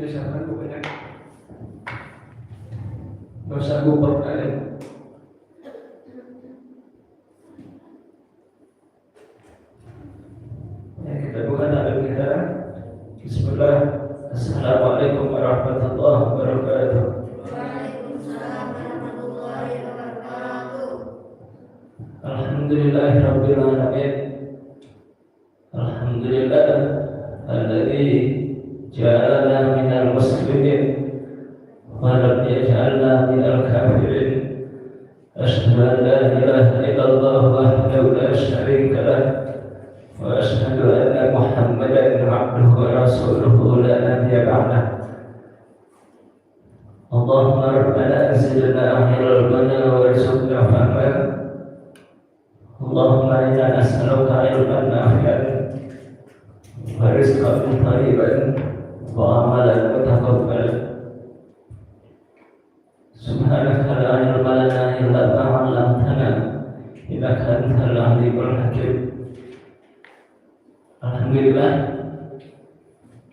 misalkan banyak dosa gubuk kalian. Ya, kita buka takbir kita. Bismillah. Assalamualaikum warahmatullahi wabarakatuh. Waalaikumsalam warahmatullahi wabarakatuh. Alhamdulillahirabbil alamin. Alhamdulillah alladzi ja'alana minal muslimin wa lam yaj'alna minal kafirin. Asyhadu an la ilaha illallah wahdahu la syarika lah wa asyhadu anna Muhammadan abduhu wa rasuluhu la nabiyya ba'dah. Allahumma rabbana zidna ilman warzuqna fahma. Allahumma inna nas'aluka ilman nafi'an wa rizqan thayyiban wa amalan mutaqabbalan. Subhanaka la ilma lana illa ma 'allamtana innaka antal 'alimul hakim. Alhamdulillah,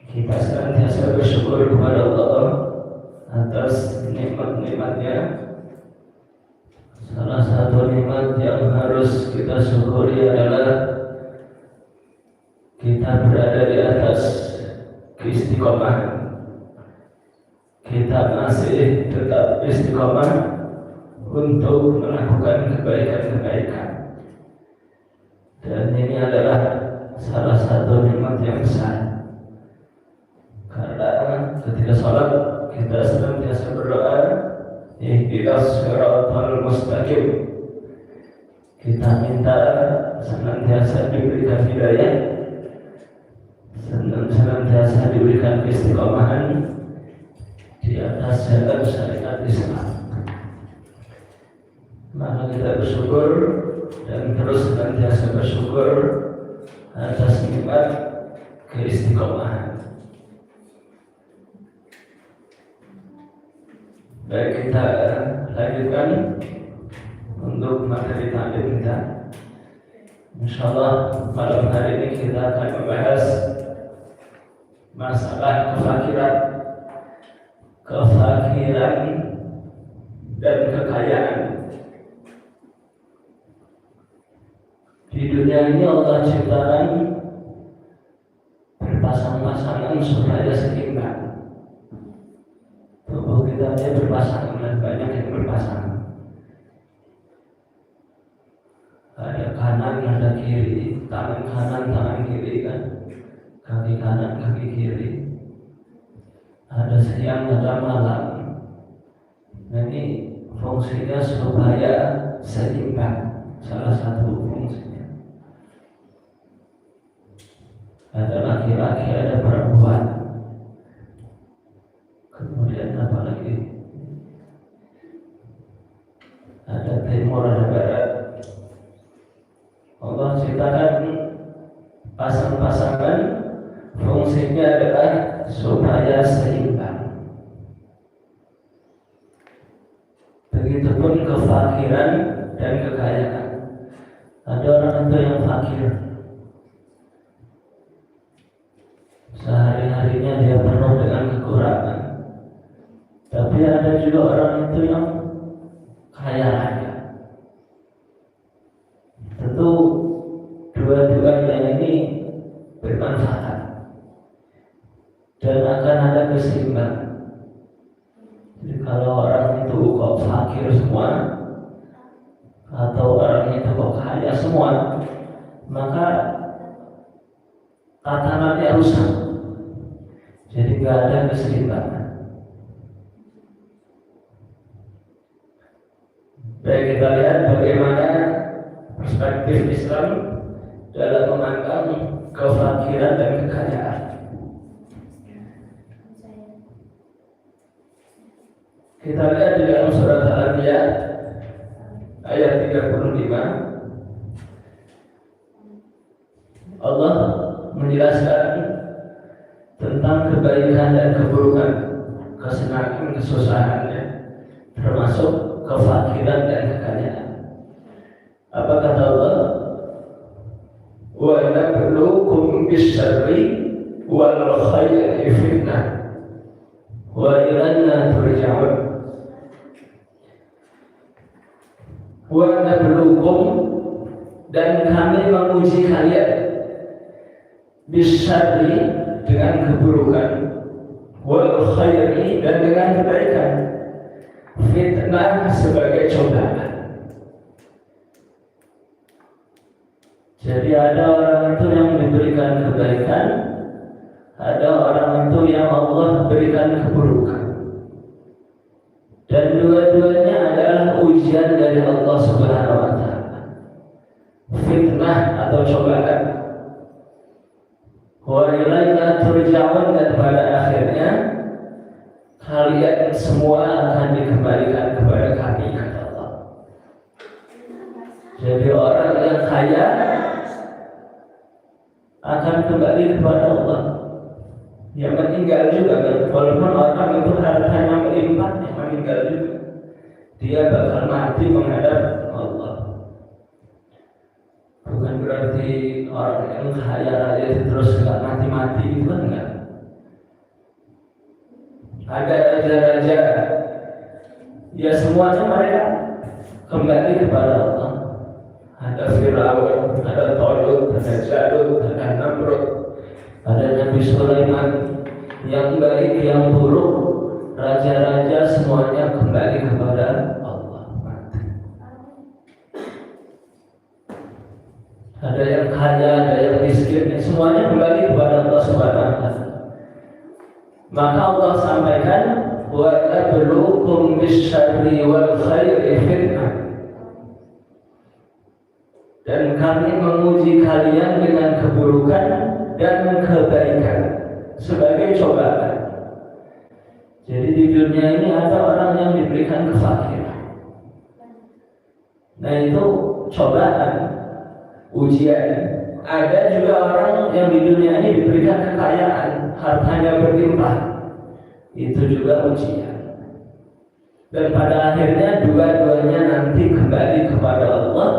kita senantiasa bersyukur kepada Allah atas nikmat-nikmatnya. Salah satu nikmat yang harus kita syukuri adalah kita berada di atas keistiqomahan. Kita masih tetap istiqomah untuk melakukan kebaikan-kebaikan. Dan ini adalah salah satu nikmat yang besar. Karena ketika sholat kita senantiasa berdoa, ihdinas siratal mustaqim. Kita minta senantiasa diberikan hidayah, senantiasa diberikan keistiqomahan di atas jalan syariat Islam. Maka kita bersyukur dan terus senantiasa bersyukur atas nikmat keistiqomahan. Baik, kita lanjutkan untuk materi taklim kita. Insyaallah malam hari ini kita akan membahas masalah kefakiran dan kekayaan. Di dunia ini Allah ciptakan berpasang-pasangan supaya seimbang. Tubuh kita ini berpasangan dan banyak yang berpasangan. Ada kanan, ada kiri, tangan kanan, tangan kiri kan, kaki kanan, kaki kiri. Ada siang, ada malam. Nah, ini fungsinya supaya seimbang. Salah satu fungsinya. Ada laki-laki, ada perempuan. Kemudian apa lagi? Ada timur, ada barat. Allah ciptakan pasang-pasangan, fungsinya adalah supaya seimbang. Begitupun kefakiran dan kekayaan. Ada orang itu yang fakir, sehari-harinya dia penuh dengan kekurangan. Tapi ada juga orang itu yang kaya raya. Tentu dua-duanya ini bermanfaat dan akan ada keseimbangan. Jadi kalau orang itu kok fakir semua atau orang itu kok kaya semua, maka tatanannya rusak. Jadi nggak ada keseimbangan. Baik, kita lihat bagaimana perspektif Islam dalam memandang kefakiran dan kekayaan. Kita lihat di dalam surat Al-Anbiya ayat 35. Allah menjelaskan tentang kebaikan dan keburukan, kesenangan, kesusahannya, termasuk kefakiran dan kekayaan. Apa kata Allah? Wa nabluukum bisyarri wal khairi fitnah wa ilaina turja'un. Wa nabluukum, dan kami menguji kalian, bisyarri, dengan keburukan, wal khairi, dan dengan kebaikan, fitnah, sebagai cobaan. Jadi ada orang itu yang diberikan kebaikan, ada orang itu yang Allah berikan keburukan, dan dua-duanya adalah ujian dari Allah Subhanahu wa Ta'ala, fitnah atau cobaan. Wa ilaina turja'un, dan pada akhirnya kalian semua akan dikembalikan kepada kami, kata Allah. Jadi orang yang kaya akan kembali kepada Allah. Yang meninggal juga, walaupun orang itu hartanya melimpah, yang meninggal juga, dia bakal mati menghadap Allah. Bukan berarti orang yang kaya raya itu terus nggak mati-mati, itu kan enggak. Ada raja-raja, ya semuanya mereka kembali kepada Allah. Ada Firaun, ada Talut, ada Jalut, ada Namrud, ada Nabi Sulaiman, yang baik, yang buruk, raja-raja semuanya kembali kepada Allah. Ada yang kaya, ada yang miskin, semuanya kembali kepada Allah Subhanahu wa Ta'ala. Maka Allah sampaikan, wa nabluukum bisyarri wal khairi fitnah, dan kami menguji kalian dengan keburukan dan kebaikan sebagai cobaan. Jadi di dunia ini ada orang yang diberikan kefakiran. Nah itu cobaan, ujian. Ada juga orang yang di dunia ini diberikan kekayaan, hartanya berlimpah. Itu juga ujian. Dan pada akhirnya dua-duanya nanti kembali kepada Allah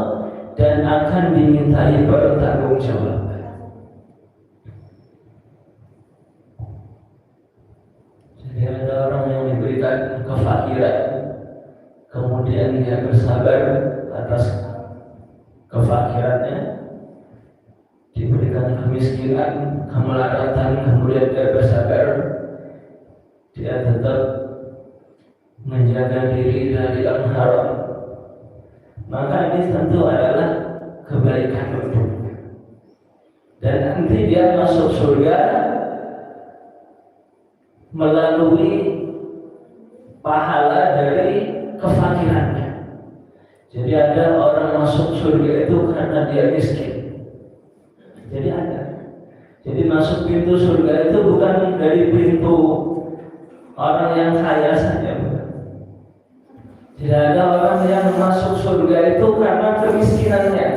dan akan dimintai pertanggungjawaban. Jadi ada orang yang diberikan kefakiran, kemudian dia bersabar atas kefakirannya, diberikan kemiskinan, kemelaratan, kemudian dia bersabar, dia tetap menjaga diri dari yang haram. Maka ini tentu adalah kebaikan untuknya, dan nanti dia masuk surga melalui pahala dari kefakirannya. Jadi ada orang masuk surga itu karena dia miskin. Jadi ada. Jadi masuk pintu surga itu bukan dari pintu orang yang kaya saja. Tidak ada orang yang masuk surga itu karena kemiskinannya,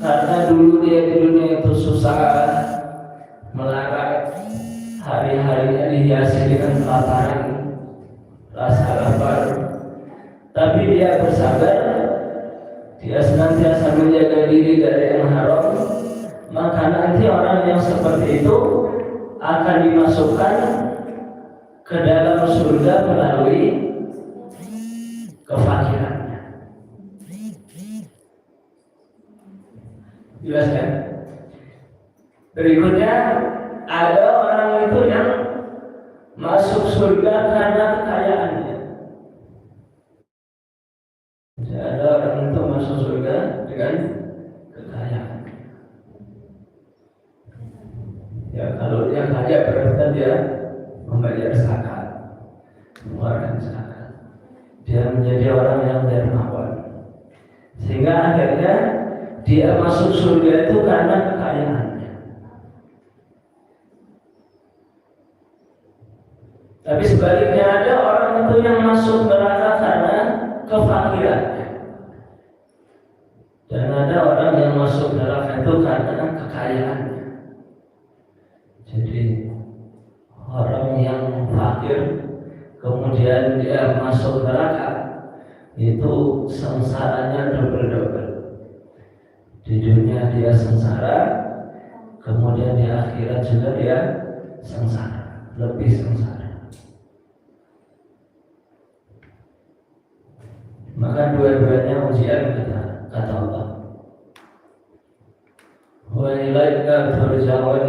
karena dulu dia di dunia itu susah, melarat, hari-harinya dihiasi dengan kelaparan, rasa lapar. Tapi dia bersabar, dia senantiasa menjaga diri dari yang haram. Maka nanti orang yang seperti itu akan dimasukkan ke dalam surga melalui kefakirannya. Jelas kan? Berikutnya ada orang itu yang masuk surga karena kekayaannya. Jadi ada orang itu masuk surga dengan kekayaan. Ya kalau dia kaya berarti dia membayar zakat, mengeluarkan zakat. Dia menjadi orang yang dermawan, sehingga akhirnya dia masuk surga itu karena kekayaannya. Tapi sebaliknya ada orang itu yang masuk neraka karena kefakirannya, dan ada orang yang masuk neraka itu karena kekayaannya. Jadi orang yang fakir kemudian dia masuk neraka, itu sengsaranya double-double. Di dunia dia sengsara, kemudian di akhirat juga dia sengsara, lebih sengsara. Maka dua-duanya ujian kata Allah. Wa ilaika turja'un,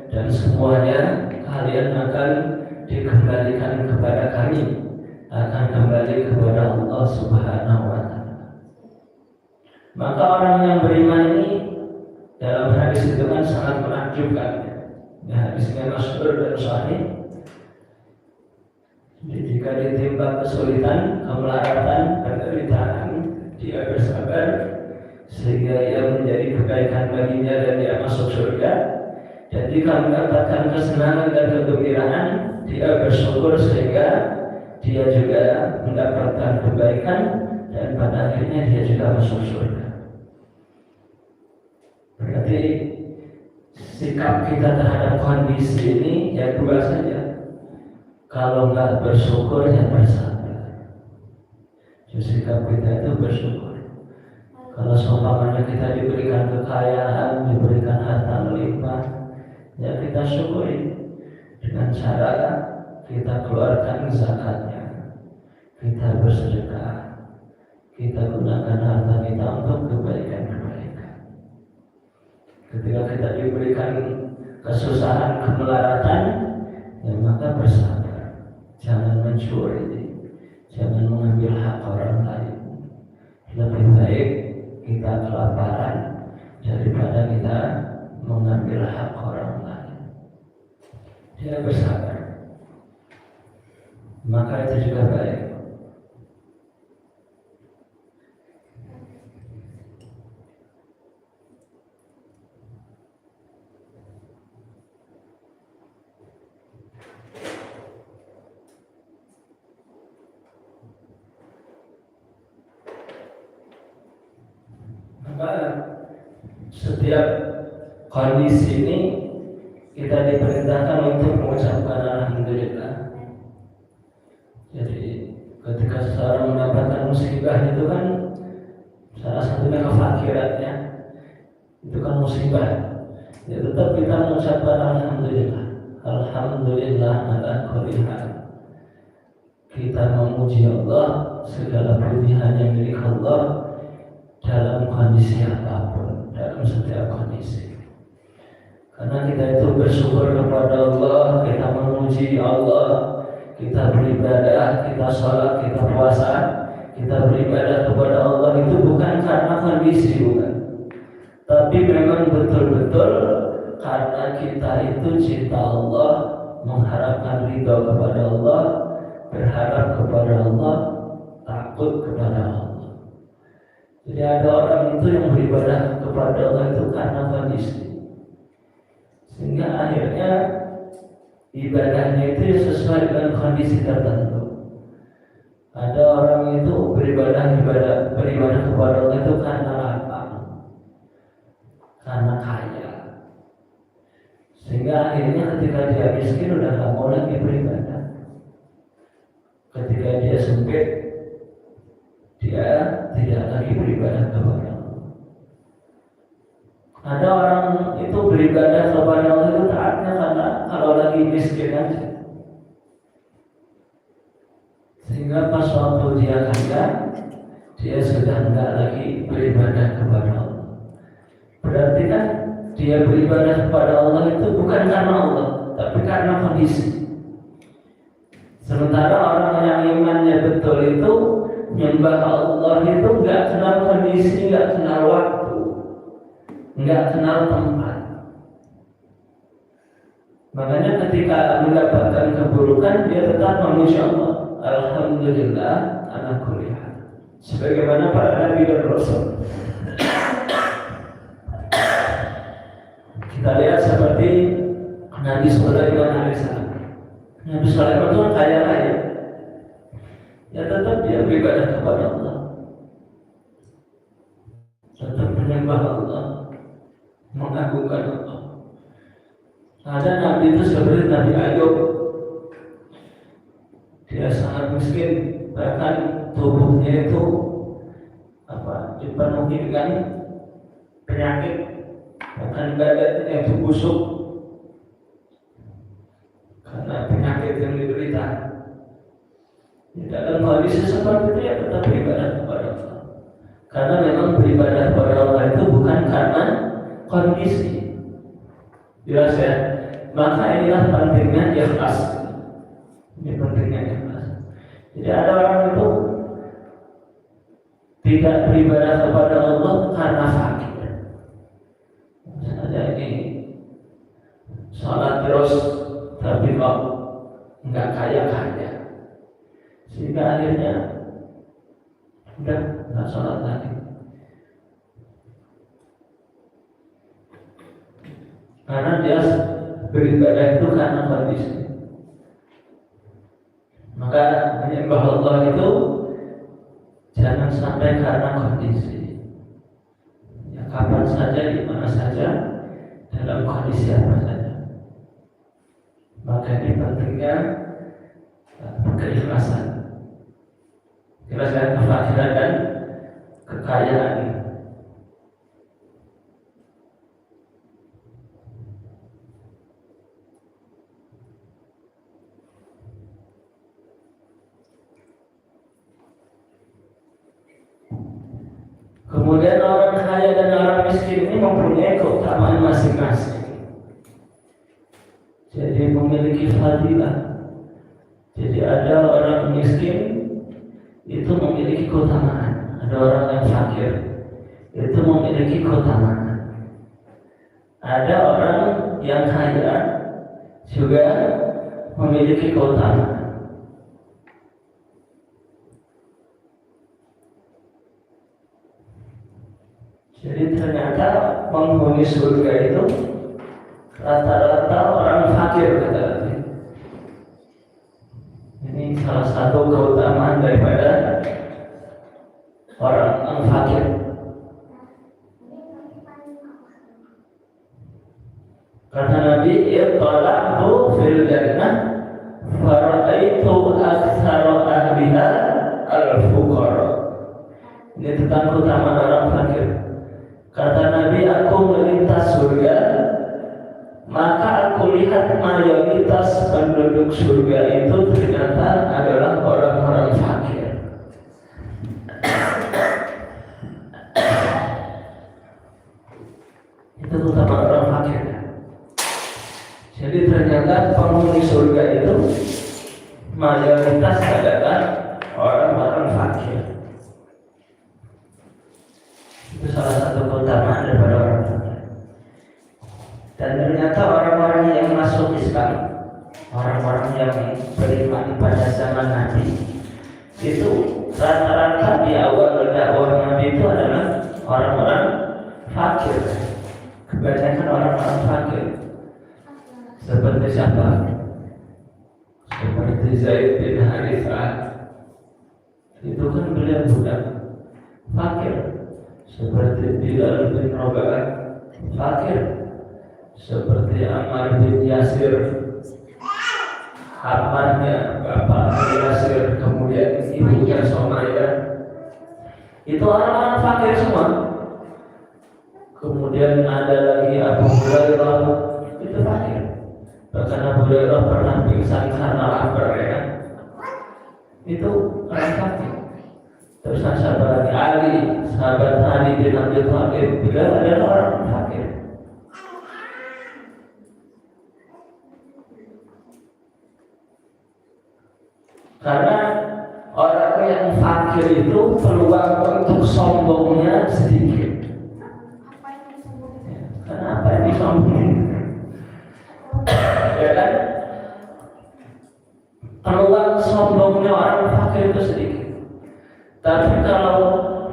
dan semuanya kalian akan dikembalikan kepada kami, akan kembali kepada Allah Subhanahu wa Ta'ala. Maka orang yang beriman ini dalam hadis itu kan sangat menakjubkan. Ya, hadisnya masyhur dan sahih. Jadi jika ditimpa kesulitan, kemelaratan, penderitaan, dia bersabar sehingga ia menjadi kebaikan baginya dan dia masuk surga. Dan jika mendapatkan kesenangan dan kegembiraan, dia bersyukur sehingga dia juga mendapatkan kebaikan dan pada akhirnya dia juga masuk surga. Berarti sikap kita terhadap kondisi ini ya dua saja. Kalau nggak bersyukur ya bersabar. Jadi sikap kita itu bersyukur. Kalau seumpamanya kita diberikan kekayaan, diberikan harta melimpah, ya kita syukuri dengan cara kita keluarkan zakatnya, kita bersedekah, kita gunakan harta kita untuk kebaikan-kebaikan. Ketika kita diberikan kesusahan, kemelaratan, ya maka bersabar. Jangan mencuri, jangan mengambil hak orang lain. Lebih baik kita kelaparan daripada kita mengambil hak orang lain. Dia bersabar, maka itu juga baik. Setiap kondisi ini kita diperintahkan untuk mengucapkan alhamdulillah. Jadi ketika seseorang mendapatkan musibah itu kan salah satunya kefakirannya, itu kan musibah. Ya tetap kita mengucapkan alhamdulillah. Alhamdulillah ala kulli hal. Kita memuji Allah, segala puji hanya milik Allah dalam kondisi apapun, dalam setiap kondisi. Karena kita itu bersyukur kepada Allah, kita memuji Allah, kita beribadah, kita sholat, kita puasa, kita beribadah kepada Allah itu bukan karena kondisi, bukan. Tapi memang betul-betul karena kita itu cinta Allah, mengharapkan ridha kepada Allah, berharap kepada Allah, takut kepada Allah. Jadi ada orang itu yang beribadah kepada Allah itu karena kondisi, sehingga akhirnya ibadahnya itu sesuai dengan kondisi tertentu. Ada orang itu beribadah kepada Allah itu karena apa? Karena kaya, sehingga akhirnya ketika dia miskin udah gak mau lagi beribadah. Ketika dia sempit, dia tidak lagi beribadah kepada Allah. Ada orang itu beribadah kepada Allah itu taatnya karena kalau lagi miskin aja. Sehingga pas waktu dia kaya, dia sudah tidak lagi beribadah kepada Allah. Berarti kan dia beribadah kepada Allah itu bukan karena Allah, tapi karena kondisi. Sementara orang yang imannya betul itu menyembah Allah itu nggak kenal kondisi, nggak kenal waktu, nggak kenal tempat. Makanya ketika mendapatkan keburukan dia tetap memuji Allah. Alhamdulillah ala kulli hal. Sebagaimana para nabi dan rasul. Kita lihat seperti Nabi Sulaiman alaihissalam. Nabi Sulaiman itu kaya raya. Ya tetap dia beribadah kepada Allah, tetap menyembah Allah, mengagungkan Allah. Ada nabi itu seperti Nabi Ayub, dia sangat miskin, bahkan tubuhnya itu dipenuhi dengan penyakit, bahkan badannya itu busuk karena penyakit yang diderita. Dalam kondisi seperti itu ya tetap beribadah kepada Karena memang beribadah kepada Allah itu bukan karena kondisi. Jelas ya? Maka inilah pentingnya ikhlas. Ini pentingnya ikhlas. Jadi ada orang itu tidak beribadah kepada Allah karena fakir. Misalnya ini sholat terus tapi kok nggak kaya-kaya, sehingga akhirnya udah nggak sholat lagi. Karena dia beribadah itu karena kondisi. Maka menyembah Allah itu jangan sampai karena kondisi. Ya, kapan saja, di mana saja, dalam kondisi apa saja. Maka ini pentingnya keikhlasan. Keikhlasan, kefakiran dan kekayaan. Kemudian orang kaya dan orang miskin ini mempunyai keutamaan masing-masing. Jadi memiliki fadilah. Jadi ada orang miskin itu memiliki keutamaan. Ada orang yang fakir itu memiliki keutamaan. Ada orang yang kaya juga memiliki keutamaan. Jadi ternyata penghuni surga itu rata-rata orang fakir, kata Nabi. Ini salah satu keutamaan daripada orang yang fakir. Kata Nabi, "Ittala'tu fil jannah fara'aitu aktsara ahliha al-fuqara." Ini tentang keutamaan orang fakir. Kata Nabi, aku melintas surga, maka aku lihat mayoritas penduduk surga itu ternyata adalah orang-orang fakir. Itu keutamaan orang fakir. Jadi ternyata penghuni surga itu mayoritas adalah orang-orang fakir. Itu salah satu keutamaan daripada orang fakir. Dan ternyata orang-orang yang masuk Islam, orang-orang yang beriman pada zaman Nabi, itu rata-rata di awal dakwah Nabi itu adalah orang-orang fakir. Kebanyakan orang-orang fakir. Seperti siapa? Seperti Zaid bin Harithah. Itu kan beliau budak fakir. Seperti Bilal bin Rabah, fakir. Seperti Ammar bin Yasir, pamannya bapak Yasir, kemudian ibunya Sumayyah. Itu orang-orang fakir semua. Kemudian ada lagi Abu Hurairah, itu fakir. Bahkan Abu Hurairah pernah pingsan karena lapar, ya. Itu orang fakir. Terus sahabat Ali, sahabat Ali bin Abi Thalib, beliau adalah orang fakir. Karena orang yang fakir itu peluang untuk sombongnya sedikit. Kenapa ini sombong? Ya kan? Peluang sombongnya orang fakir itu sedikit. Tapi kalau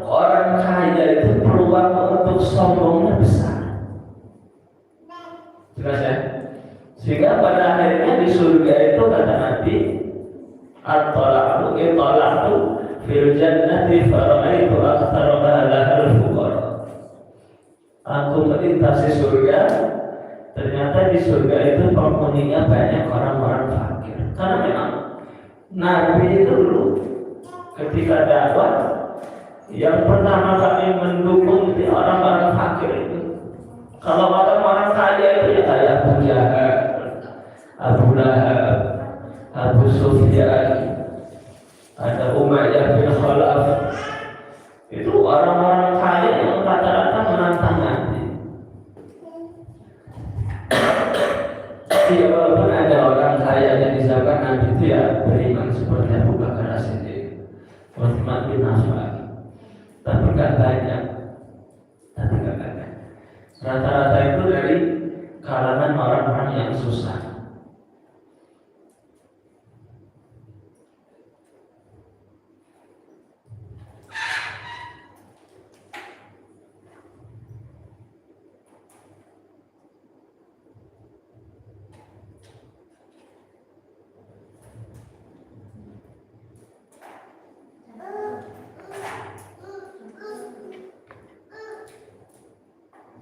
orang kaya itu peluang untuk sombongnya besar. Jelas ya? Sehingga pada akhirnya di surga itu kata Nabi, "At-tala'tu fil jannati fara'aitu aktsara ahlahal fuqara." Aku melintasi surga, ternyata di surga itu penghuninya banyak orang-orang fakir. Karena memang Nabi itu dulu ketika dakwah, yang pertama kali mendukung itu orang-orang fakir itu. Kalau orang-orang kaya itu ya kayak Abu Jahal, Abu Lahab, Abu Sufyan, ada Umayyah bin Khalaf, Itu orang-orang kaya yang rata-rata menantang Nabi. Ya walaupun ada orang kaya yang di zaman Nabi itu ya beriman seperti Abu Bakar As-Siddiq, Utsman bin Affan, tapi nggak banyak. Rata-rata itu dari kalangan orang-orang yang susah.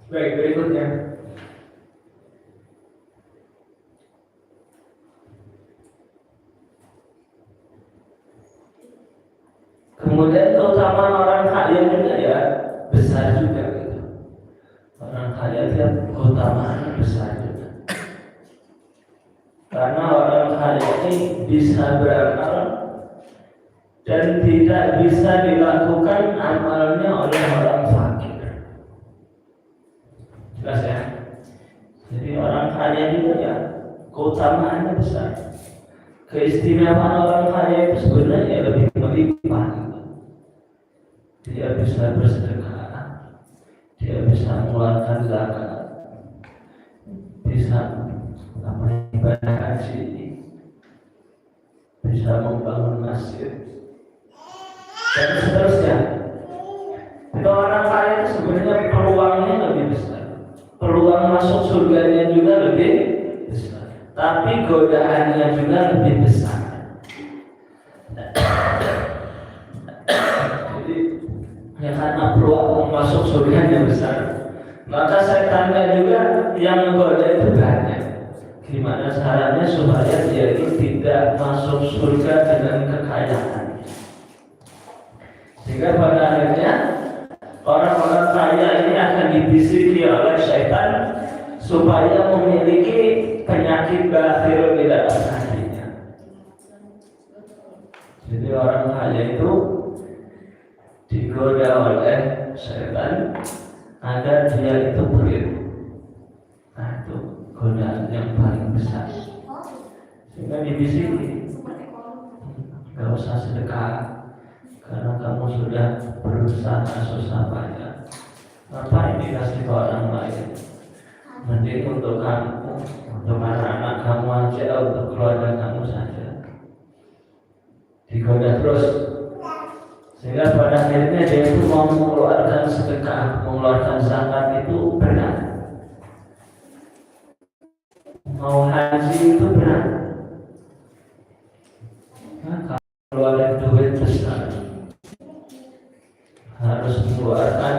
Baik, berikutnya. Kemudian keutamaan orang kaya juga ya besar juga gitu. Orang kaya dia keutamaan besar juga. Karena orang kaya ini bisa beramal dan tidak bisa dilakukan amalnya oleh orang fakir. Jelas ya. Jadi orang kaya juga ya keutamaannya besar. Keistimewaan orang kaya itu sebenarnya lebih melimpah. Dia bisa bersedekah, dia bisa mengeluarkan zakat, bisa ibadah haji, bisa membangun masjid, dan seterusnya. Itu orang kaya itu sebenarnya peluangnya lebih besar, peluang masuk surganya juga lebih besar, tapi godaannya juga lebih besar. Ya karena peluang masuk surganya besar, maka setannya juga yang menggoda itu banyak. Gimana caranya supaya dia itu tidak masuk surga dengan kekayaan? Sehingga pada akhirnya orang-orang kaya ini akan dibisiki oleh setan supaya memiliki penyakit batil di dalam hatinya. Jadi orang kaya itu digoda oleh setan agar dia itu pelit. Nah itu godaan yang paling besar. Sehingga dibisiki, gak usah sedekah karena kamu sudah berusaha susah payah. Ngapain dikasih ke orang lain? Mending untuk kamu, untuk anak-anak kamu aja, untuk keluarga kamu saja. Digoda terus. Sehingga pada akhirnya dia itu mau mengeluarkan sedekah, mengeluarkan zakat itu berat. Mau haji itu berat. Nah, kalau ada duit besar, harus mengeluarkan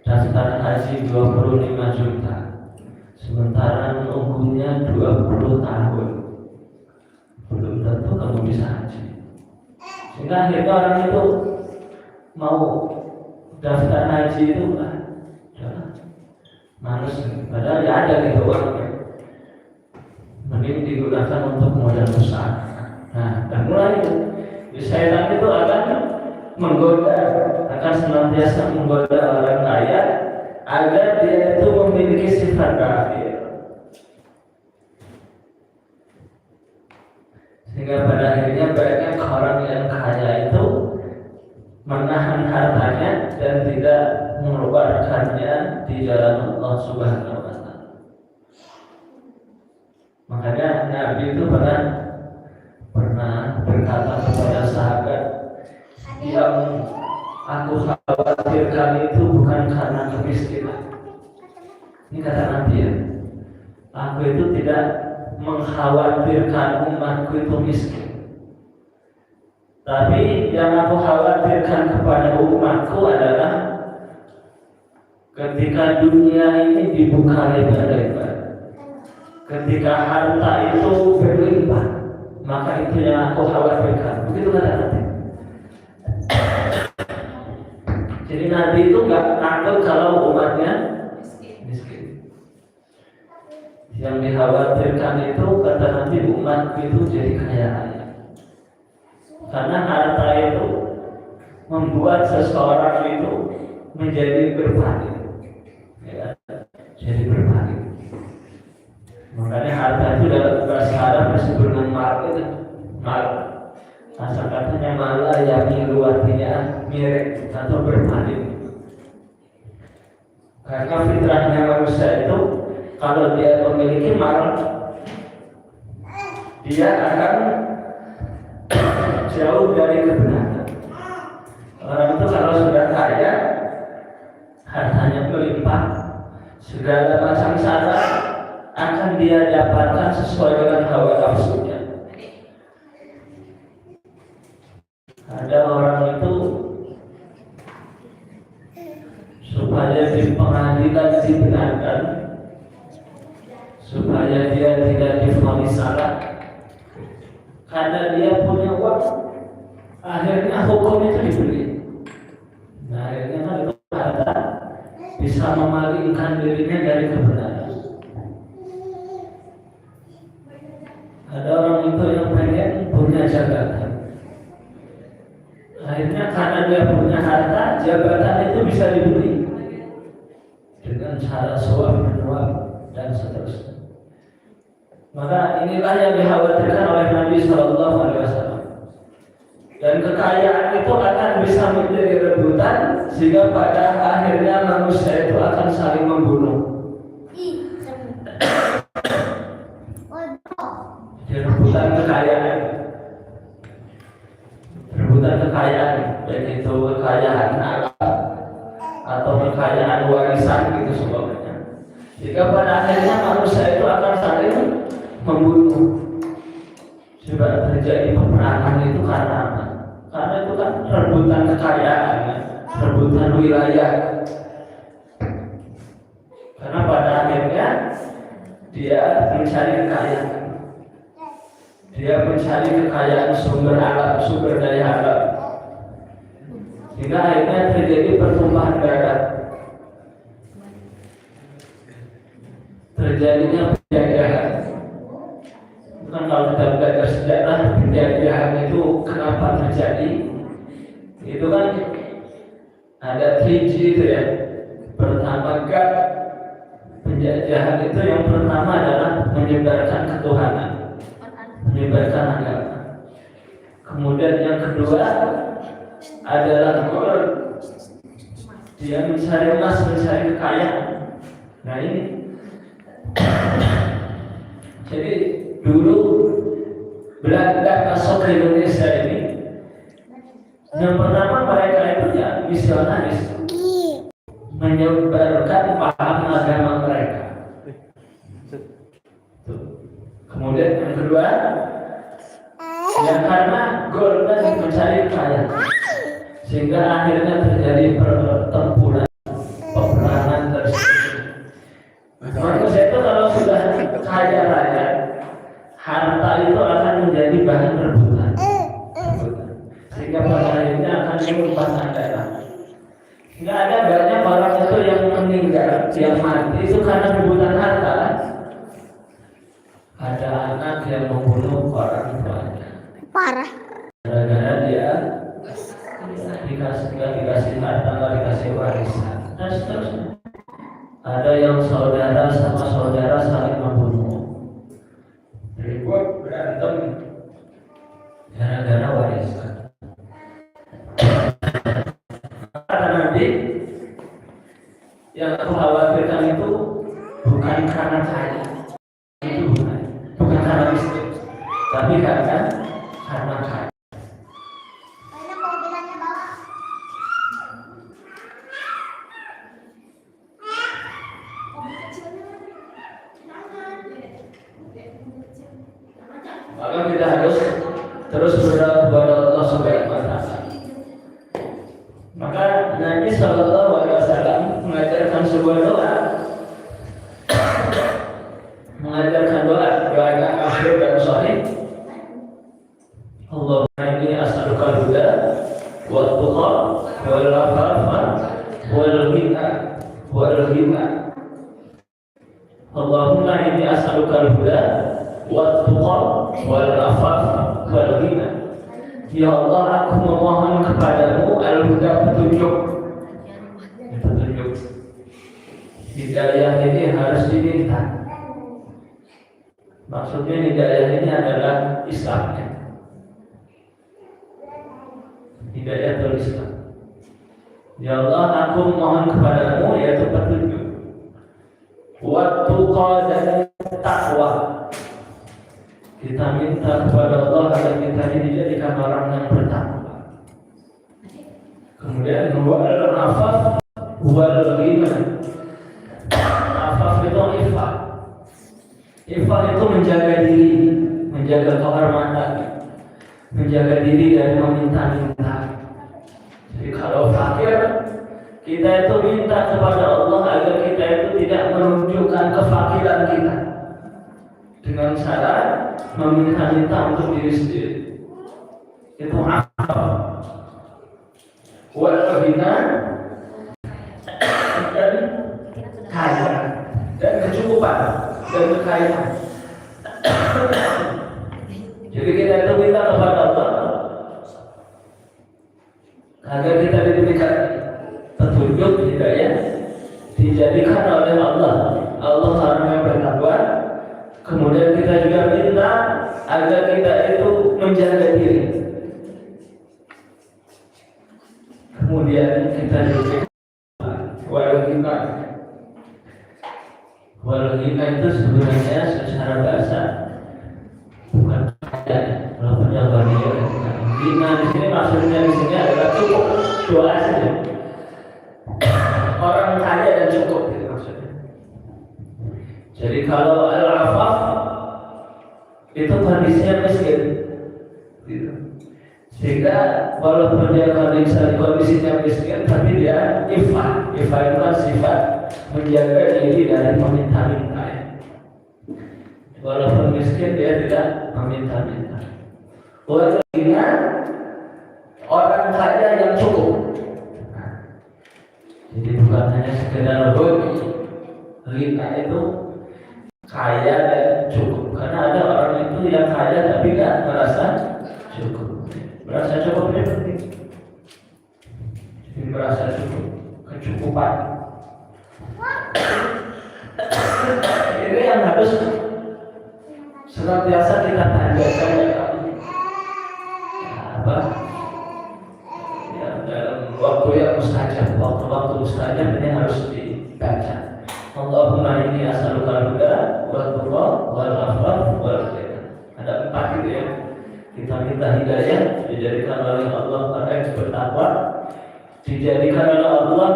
daftar haji 25 juta. Sementara nunggunya 20 tahun. Belum tentu kamu bisa haji. Sehingga akhirnya orang itu mau daftar haji itu males, padahal ya ada gitu uangnya. Mending digunakan untuk modal usaha. Nah, dan mulai syaitan itu akan menggoda, akan senantiasa menggoda orang kaya agar dia itu memiliki sifat kafir. Sehingga pada akhirnya banyak orang yang kaya itu menahan hartanya dan tidak mengeluarkannya di jalan Allah Subhanahu wa Ta'ala. Makanya Nabi itu pernah berkata kepada sahabat, yang aku khawatirkan itu bukan karena kemiskinan. Ini kata Nabi ya, aku itu tidak mengkhawatirkan umatku itu miskin, tapi yang aku khawatirkan kepada umatku adalah ketika dunia ini dibuka lebar-lebar, ketika harta itu berlimpah, maka itu yang aku khawatirkan. Begitu kata Nabi. Jadi Nabi itu nggak takut kalau umatnya miskin. Yang dikhawatirkan itu kata Nabi, umatku itu jadi kaya raya. Karena harta itu membuat seseorang itu menjadi berpaling, ya, jadi berpaling. Makanya harta itu dalam bahasa Arab disebut dengan mal itu, mal. Asal katanya malah yang artinya mirip atau berpaling. Karena fitrahnya manusia itu kalau dia memiliki mal, dia akan jauh dari kebenaran. Orang itu kalau sudah kaya, hartanya melimpah, segala macam cara akan dia dapatkan sesuai dengan hawa nafsunya. Ada orang itu supaya di pengadilan dibenarkan, supaya dia tidak divonis salah, karena dia punya uang, akhirnya hukum itu dibeli. Nah, akhirnya itu harta bisa memalingkan dirinya dari kebenaran. Ada orang itu yang pengen punya jabatan, akhirnya karena dia punya harta, jabatan itu bisa dibeli dengan cara suap menyuap dan seterusnya. Maka inilah yang dikhawatirkan oleh Nabi Shallallahu Alaihi Wasallam. Dan kekayaan itu akan bisa menjadi rebutan sehingga pada akhirnya manusia itu akan saling membunuh. Rebutan kekayaan, rebutan kekayaan, baik itu kekayaan alam atau kekayaan warisan gitu sebagainya. Jika pada akhirnya manusia itu akan saling membunuh. Sebab terjadi peperangan itu karena apa? Karena itu kan rebutan kekayaan, rebutan wilayah. Karena pada akhirnya dia mencari kekayaan. Dia mencari kekayaan sumber alam, sumber daya alam. Sehingga akhirnya terjadi pertumpahan darah. Terjadinya penjajahan. Kan kalau kita belajar sejarah, penjajahan itu kenapa terjadi? Itu kan ada 3G itu ya. Pertama penjajahan itu yang pertama adalah menyebarkan ketuhanan, menyebarkan agama. Kemudian yang kedua adalah gold. Dia mencari emas, mencari kekayaan. Nah ini. Jadi dulu Belanda masuk ke Indonesia ini, yang pertama mereka itu ya misionaris, menyebarkan paham agama mereka. Kemudian yang kedua, ya karena golongan mencari kekayaan, sehingga akhirnya terjadi pertempuran, peperangan tersebut. Manusia itu kalau sudah kaya raya, harta itu akan menjadi bahan rebutan, sehingga pada akhirnya akan menumpahkan darah. Nggak ada banyak orang itu yang meninggal, yang mati itu karena rebutan harta. Ada anak yang membunuh orang tuanya. Parah. Gara-gara dia dikasih harta, nggak dikasih warisan, dan seterusnya. Ada yang saudara sama saudara saling membunuh, ribut berantem gara-gara warisan. Karena nanti yang aku khawatirkan itu bukan karena kaya, itu bukan karena miskin, tapi karena kaya. Maka kita harus terus berdoa kepada Allah Subhanahu wa Ta'ala. Maka Nabi Sallallahu Alaihi Wasallam mengajarkan sebuah doa, mengajarkan doa yang akhir dan sahih. Allahumma inni as'aluka al-huda wa tuqa wal afafa wal ghina wal ghina. Allahumma inni as'aluka al-huda wa tuqa wal afaf wal ghina. Ya Allah, aku memohon kepadamu al-huda, petunjuk. Petunjuk. Hidayah ini harus diminta. Maksudnya hidayah ini adalah Islamnya. Hidayah atau Islam. Ya Allah, aku mohon kepadamu yaitu petunjuk. Wa tuqa dan takwa. Kita minta kepada Allah agar kita ini dijadikan orang yang bertakwa. Kemudian wal afaf wal ghina. Afaf itu ifah. Ifah itu menjaga diri, menjaga kehormatan, menjaga diri dari meminta-minta. Jadi kalau fakir, kita itu minta kepada Allah agar kita itu tidak menunjukkan kefakiran kita dengan cara meminta-minta untuk diri sendiri. Itu afaf. Wal ghina dan kaya dan kecukupan dan kekayaan. Jadi kita itu minta kepada Allah agar kita diberikan petunjuk hidayah, dijadikan oleh Allah orang yang bertakwa. Kemudian kita juga minta agar kita itu menjaga diri. Kemudian kita diberikan Walghina itu sebenarnya secara bahasa bukan kaya, walaupun yang bahagia. Ghina di sini maksudnya di sini adalah cukup, doa saja. Orang kaya dan cukup itu maksudnya. Jadi kalau al-afaf itu kondisinya miskin, gitu. Sehingga walaupun dia kondisinya miskin, tapi dia ifah. Ifah itu kan sifat menjaga diri dari meminta-minta. Walaupun miskin, dia tidak meminta-minta. Walghina, orang kaya yang cukup. Jadi bukan hanya sekedar ghina itu kaya dan cukup. Karena ada orang itu yang kaya tapi tidak merasa cukup. Merasa cukup ini penting. Jadi merasa cukup, kecukupan. Ini yang harus senantiasa kita tanyakan ya, apa? Ya, dalam waktu yang mustajab, waktu mustajab ini harus dibaca. Allahumma inni as'aluka al-huda wal tuqa wal afaf wal ghina. Ada 4 gitu ya. Kita minta hidayah, dijadikan oleh Allah orang yang bertakwa, dijadikan oleh Allah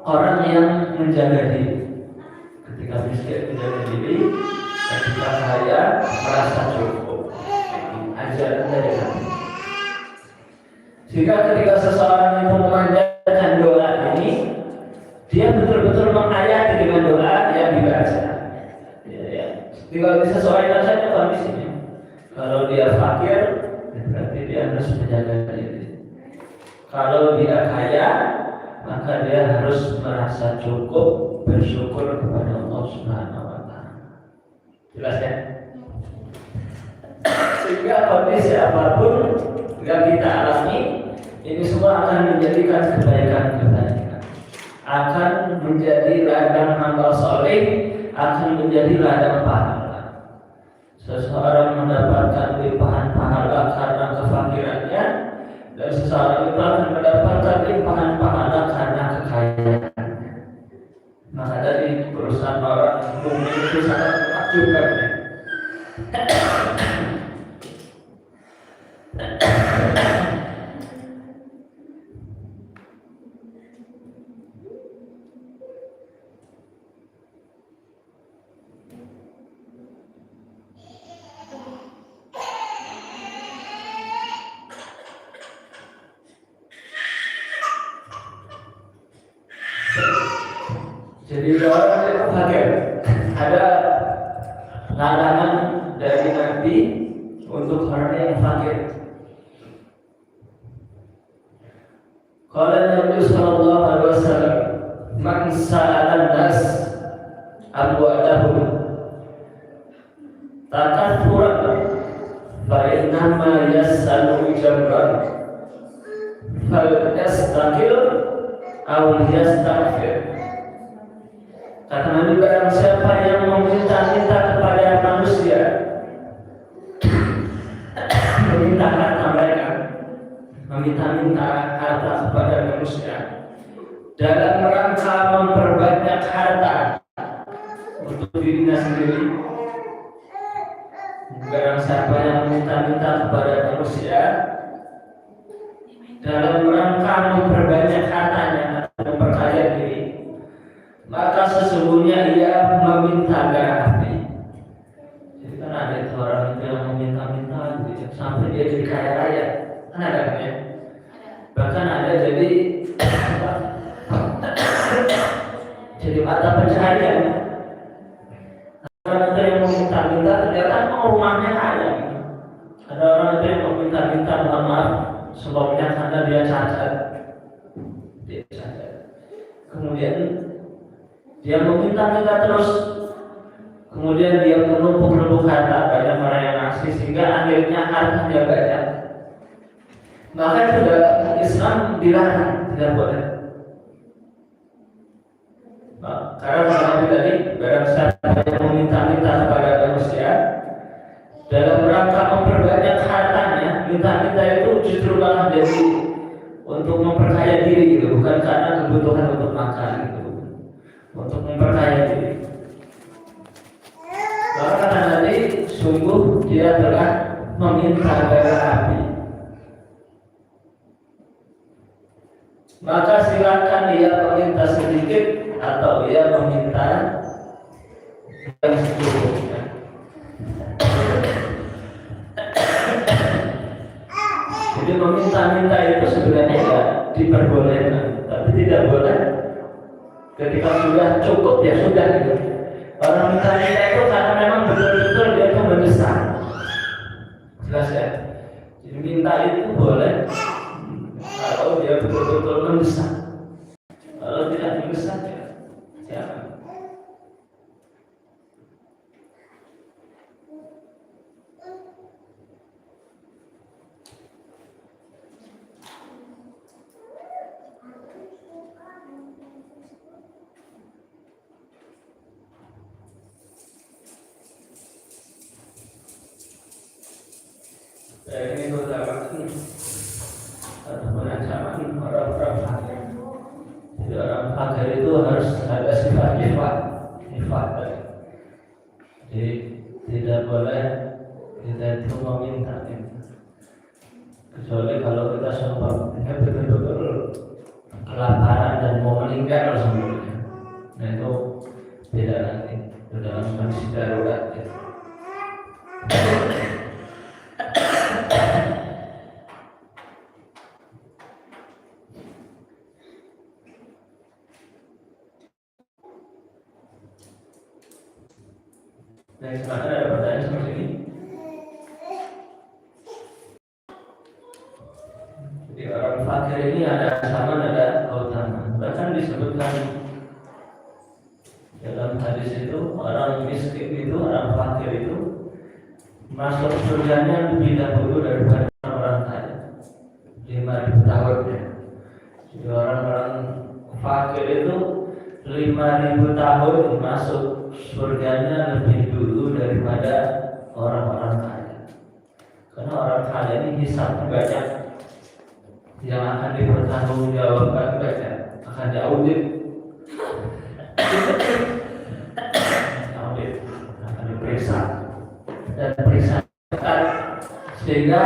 orang yang menjaga diri. Ketika miskin menjaga diri, ketika kaya merasa cukup. Ajaran dari kami. Sehingga ketika seseorang itu memanjatkan doa ini, dia betul-betul menghayati dengan doa yang dibaca. Ya. Tinggal disesuaikan saja kondisinya. Kalau dia fakir, berarti dia harus menjaga diri. Kalau dia kaya, maka dia harus merasa cukup, bersyukur kepada Allah Subhanahu wa Ta'ala. Jelas ya? Sehingga kondisi apapun yang kita alami, ini semua akan menjadikan kebaikan-kebaikan, akan menjadi ladang amal soleh, akan menjadi ladang pahala. Seseorang mendapatkan limpahan pahala karena kefakirannya, dan seseorang itu akan mendapatkan limpahan pahala karena kekayaannya. Maka dari perusahaan orang mukmin itu sangat menakjubkan. Jadi orang itu fakir. Ada larangan dari Nabi untuk orang yang fakir. Qala Nabi sallallahu alaihi wasallam, "Man sa'ala nas amwalahum takathuran Fa'innama yas'alu jamran fal yastakil aw yastaghfir. Kata Nabi, barang siapa yang meminta-minta kepada manusia, meminta mereka, meminta-minta harta kepada manusia dalam rangka memperbanyak harta untuk dirinya sendiri. Barang siapa yang meminta-minta kepada manusia dalam rangka memperbanyak hartanya atau memperkaya diri, maka sesungguhnya ia meminta bara api. Jadi kan ada itu orang itu yang meminta-minta gitu, sampai dia jadi kaya raya, kan ada kan ya? Bahkan ada jadi jadi mata pencaharian. Orang itu yang meminta-minta ternyata mau rumahnya kaya. Ada orang itu yang meminta-minta, mohon maaf sebabnya karena dia cacat. Kemudian dia meminta-minta terus, kemudian dia menumpuk harta, banyak orang yang ngasih sehingga akhirnya hartanya banyak. Maka itu dalam Islam dilarang, tidak boleh. Karena Nabi tadi, barang siapa yang meminta-minta kepada manusia dalam rangka memperbanyak hartanya, minta-minta itu justru malah jadi untuk memperkaya diri gitu, bukan karena kebutuhan untuk makan gitu, untuk memperkaya diri. Maka kata Nabi, sungguh dia telah meminta bara api. Maka silakan dia meminta sedikit atau dia meminta yang secukupnya. Jadi meminta-minta itu sebenarnya ya diperbolehkan, tapi tidak boleh ketika sudah cukup ya sudah gitu. Orang minta-minta itu karena memang betul-betul dia itu mendesak. Jelas ya? Jadi minta itu boleh kalau dia betul-betul mendesak. Kalau tidak mendesak ya jangan. Ini beberapa ancaman orang-orang fakir. Jadi orang fakir itu harus ada sifat nifat. Jadi tidak boleh kita itu meminta, kecuali kalau kita sumpahnya betul-betul kelaparan dan mau meninggal semuanya. Nah itu beda lagi, dalam kondisi darurat. Nah, sekarang ada pertanyaan seperti ini. Jadi orang fakir ini ada ancaman, ada keutamaan. Bahkan disebutkan dalam hadis itu, orang miskin itu, orang fakir itu masuk surganya lebih dahulu daripada orang kaya, 5.000 tahun ya. Jadi orang-orang fakir itu 5.000 tahun masuk surganya lebih dulu daripada orang-orang kaya. Karena orang kaya ini hisabnya banyak, yang akan dipertanggungjawabkan banyak, akan diaudit, akan diperiksa dan periksa, sehingga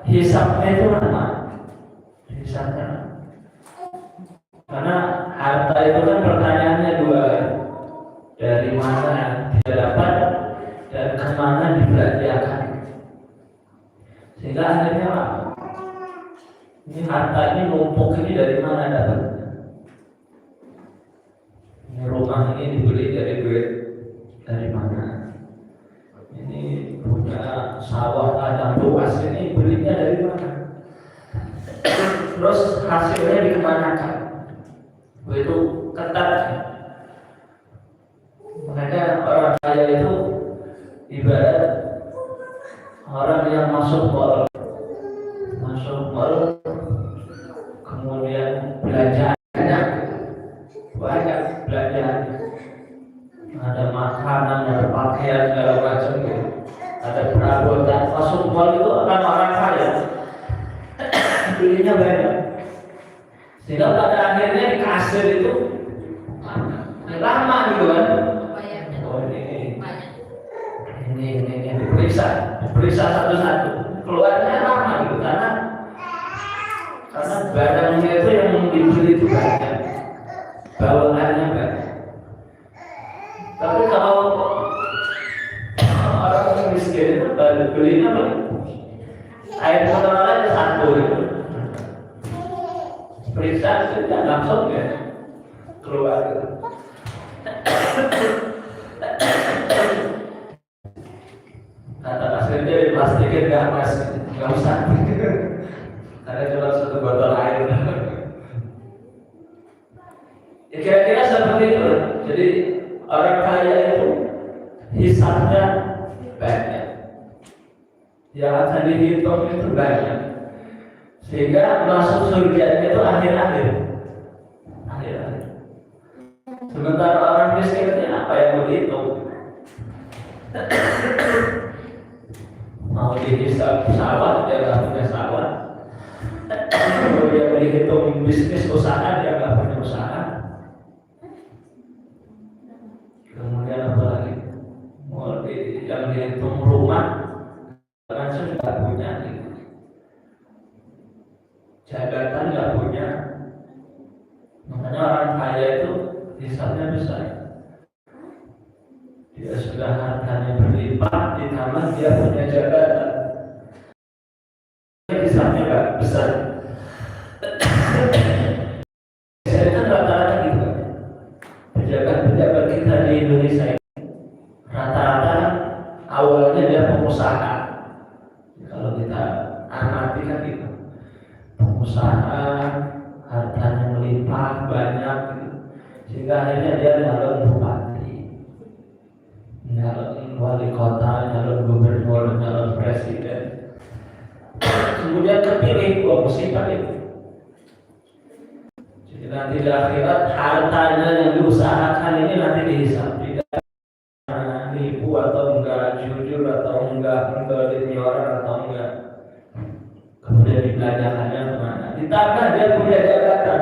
hisabnya itu lama. Hisabnya, karena harta itu kan pertanyaannya dua, dari mana dia dapat dan kemana dibelanjakan, sehingga akhirnya ini harta ini numpuk ini dari mana dapatnya? Ini rumah ini dibeli dari duit dari mana? Ini punya sawah ladang luas ini belinya dari mana? Terus hasilnya dikemanakan? Itu ketat. Makanya orang kaya itu ibarat orang yang masuk mall, kemudian belanjanya banyak belanjanya, ada makanan, ada pakaian segala macam gitu, ada perabotan. Masuk mall itu akan orang kaya, belinya banyak, sehingga pada akhirnya di kasir itu lama gitu kan. Oh ini diperiksa satu-satu, keluarnya lama gitu karena barangnya itu yang dibeli itu banyak, bawaannya banyak. Tapi kalau orang miskin itu belinya air mineral aja satu gitu, periksa sudah langsung ya keluar gitu. Kata kasirnya diplastikin nggak mas, nggak usah, karena cuma satu botol air. Ya kira-kira seperti itu. Jadi orang kaya itu hisabnya banyak, yang akan dihitung itu banyak, sehingga masuk surga itu akhir-akhir. Sementara orang miskin itu apa yang mau dihitung? Mau dihisab pesawat, dia nggak punya pesawat. Kalau dia dihitung bisnis usaha, dia nggak punya usaha. Kemudian apa lagi? Mau yang dihitung rumah, kan sudah nggak punya. Jabatan nggak punya. Makanya orang kaya itu hisabnya besar. Dia sudah hartanya berlimpah, ditambah dia punya jabatan, hisabnya nggak besar. Saya kan rata-rata gitu. Pejabat-pejabat kita di Indonesia ini rata-rata awalnya dia pengusaha. Kalau kita amati kan gitu, pengusaha, hartanya melimpah banyak gitu. Sehingga akhirnya dia nyalon bupati, nyalon wali kota, nyalon gubernur, nyalon presiden, kemudian terpilih. Musibah itu. Jadi nanti di akhirat hartanya yang diusahakan ini nanti dihisab, tidak nipu atau enggak, jujur atau enggak, mendolimi orang atau enggak, kemudian dibelanjakannya kemana. Ditambah dia punya jabatan,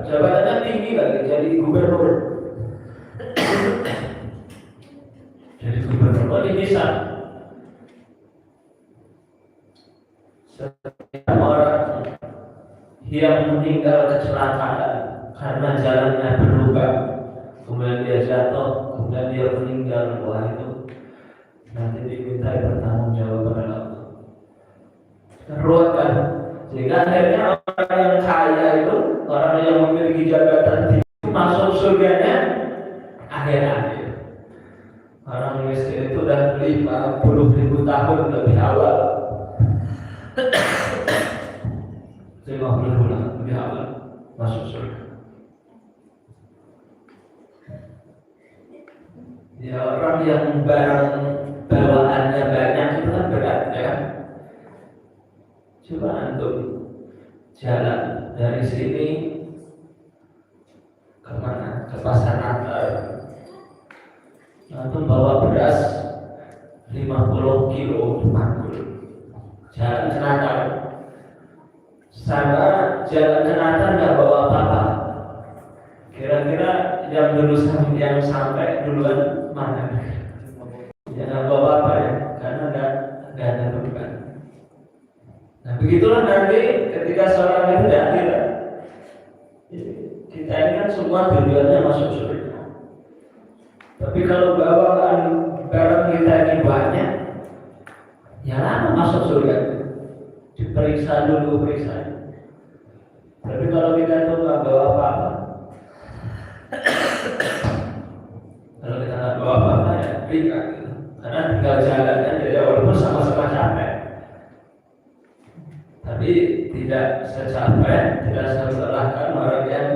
jabatannya tinggi lagi, jadi gubernur. Jadi gubernur dihisab. Setiap orang yang meninggal kecelakaan karena jalannya berlubang, kemudian dia jatuh, kemudian dia meninggal, wah itu nanti diminta bertanggung jawab pada Allah. Ruwet kan? Sehingga akhirnya orang yang kaya itu, orang yang memiliki jabatan tinggi masuk surganya akhir-akhir. Orang miskin itu udah 50.000 tahun lebih awal. 50 bulan lebih awal masuk surga. Ya orang yang barang bawaannya banyak itu kan berat ya kan. Coba antum jalan dari sini kemana? Ke pasar Natal. Antum bawa beras 50 kilo panggul. Jalan ke Natal. Sama jalan ke Natal nggak bawa apa-apa. Kira-kira yang sampai duluan mana? Jangan bawa apa ya, karena nggak ada beban. Nah begitulah nanti ketika seorang itu di akhirat, kita ini kan semua tujuannya masuk surga. Tapi kalau bawaan barang kita ini banyak, ya lama masuk surga. Diperiksa dulu, periksa. Tapi kalau kita itu nggak bawa apa-apa, kalau kita nggak bawa apa-apa ya berikan. Karena tinggal jalan aja ya, walaupun sama-sama capek, tapi tidak secapek, tidak setelahkan orang yang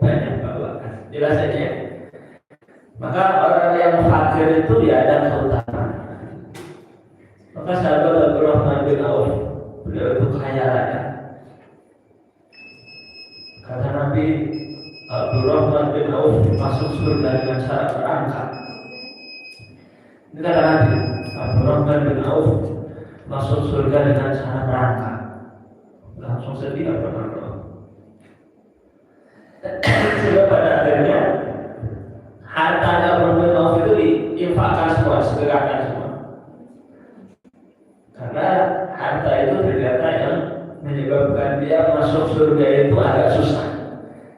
banyak bawaan. Jelas aja. Maka orang yang fakir itu ya ada keutamaan. Maka sahabat Abdurrahman bin Auf, beliau itu kaya raya. Kata Nabi, Abdurrahman bin Auf masuk surga dengan cara berangkat. Ini kata Nabi, Abdurrahman bin Auf masuk surga dengan cara berangkat. Langsung sedih Abdurrahman bin Auf. Sehingga pada akhirnya hartanya Abdurrahman bin Auf itu diinfakkan semua, segerakan semua. Karena harta itu ternyata yang menyebabkan dia masuk surga itu agak susah.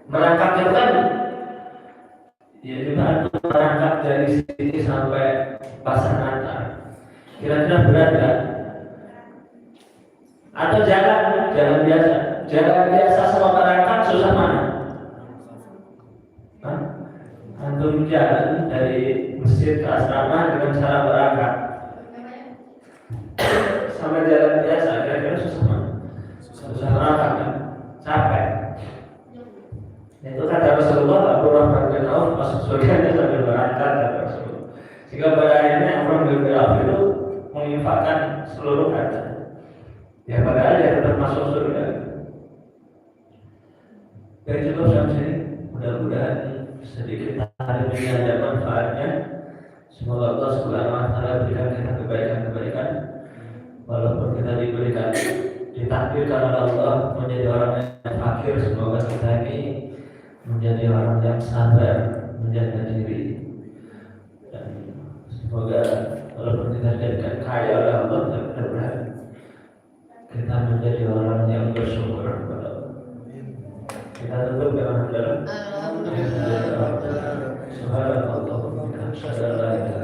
Merangkaknya kan, ya juga merangkak dari sini sampai pasar Natal. Kira-kira berat nggak? Atau jalan biasa? Jalan biasa sama merangkak susah mana? Hah? Antum jalan dari masjid ke asrama dengan cara merangkak. Sama jalan biasa, kira-kira susah mana? Susah merangkak kan? Capek. Itu kata Rasulullah, Abdurrahman bin Auf masuk surga sambil berangkat kata Rasulullah. Sehingga pada akhirnya Abdurrahman bin Auf itu menginfakkan seluruh harta. Ya padahal dia tetap masuk surga. Dan cukup sampai sini. Mudah-mudahan sedikit hari ini ada manfaatnya. Semoga Allah Subhanahu wa Ta'ala berikan kita kebaikan-kebaikan. Walaupun kita diberikan ditakdirkan oleh Allah menjadi orang yang fakir, semoga kita ini menjadi orang yang sabar menjaga diri, dan semoga walaupun kita dijadikan kaya oleh Allah, mudah-mudahan kita menjadi orang yang bersyukur kepada Allah. Kita tutup dengan hamdalah. Subhanallah wa bihamdihi, asyhadu an la ilaha